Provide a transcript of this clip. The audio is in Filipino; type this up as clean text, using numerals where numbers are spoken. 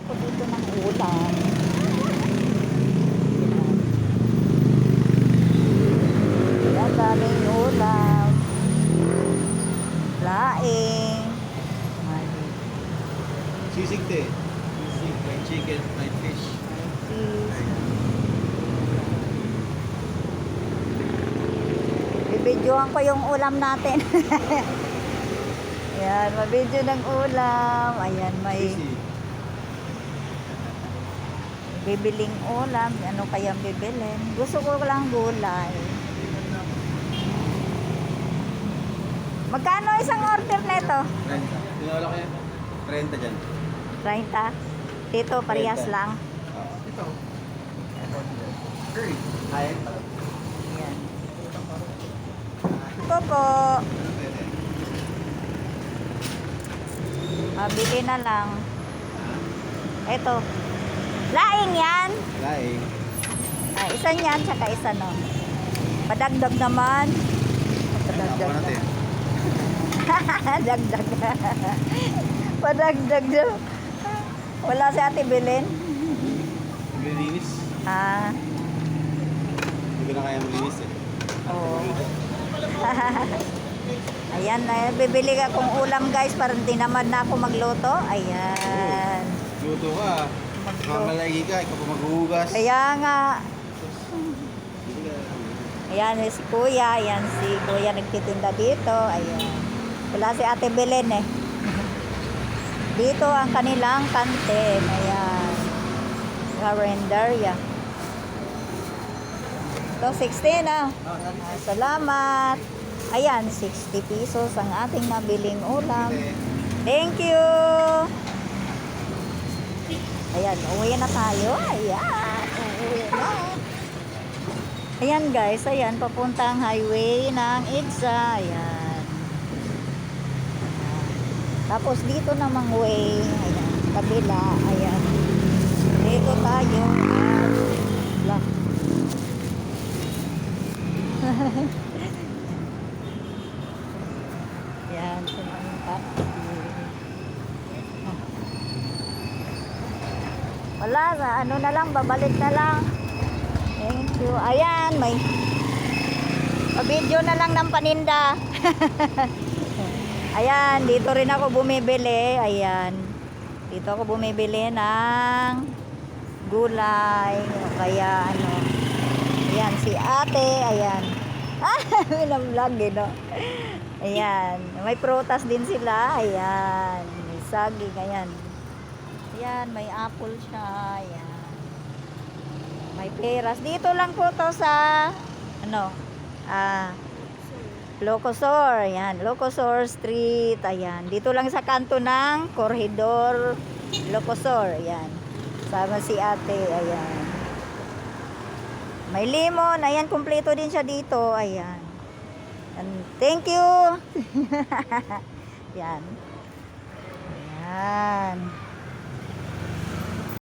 ako dito ng ulam. Yan, daming ulam. Laing. Sisig te. Sisig, fried chicken, fried fish. Bibidyohan ko yung ulam natin. Ayan, mabidyo ng ulam. Ayan, may bibiling ulam. Ano kayang bibilin? Gusto ko lang gulay. Magkano isang order nito? 30. Tinawala ko yan? 30 dyan. 30? Dito, parehas 30. lang. Ito. Curry. Ayan. Ayan. Ito po. Bili na lang. Ito. Laing yan. Laing. Isa yan, tsaka isa no. Padagdag naman. Padagdag natin. Dagdag. Padagdag na. Wala si Ate Belen. Maglinis. Hindi ko na kaya maglinis eh. Oo. Ayan, bibili ka kong ulam guys para hindi naman na ako magluto. Ayan. Luto ka. Mamalagi ka, ikaw pa maghuhugas. Kaya nga. Ayan, si Kuya. Ayan, si Kuya nagtitinda dito. Ayan. Wala si Ate Belen eh. Dito ang kanilang kantin. Ayan. Carinderia. Ito, 16 na. Salamat. Ayan, 60 pesos ang ating nabiling ulam. Thank you. Ayan, uwi na tayo. Ayan, uwi na. Ayan guys, ayan, papuntang highway ng EDSA. Ayan. Tapos dito namang way. Ayan, kabila. Ayan. Dito tayo. Ayan. Yan, sumantak. Wala, ano na lang, babalik na lang. Thank you. Ayan, may video na lang ng paninda. Ayan, dito rin ako bumibili. Ayan. Dito ako bumibili ng gulay. O kaya ano. Ayan, si ate. Ayan. Vlog eh, no? Ayan. May prutas din sila. Ayan. May saging. Ayan. Ayan. May apple siya. Ayan. May peras. Dito lang po to sa ano? Locosor. Ayan. Locosor Street. Ayan. Dito lang sa kanto ng Corredor Locosor. Ayan. Sama si ate. Ayan. May lemon. Ayan, kumpleto din siya dito. Ayan. And thank you. Yan. Ayan.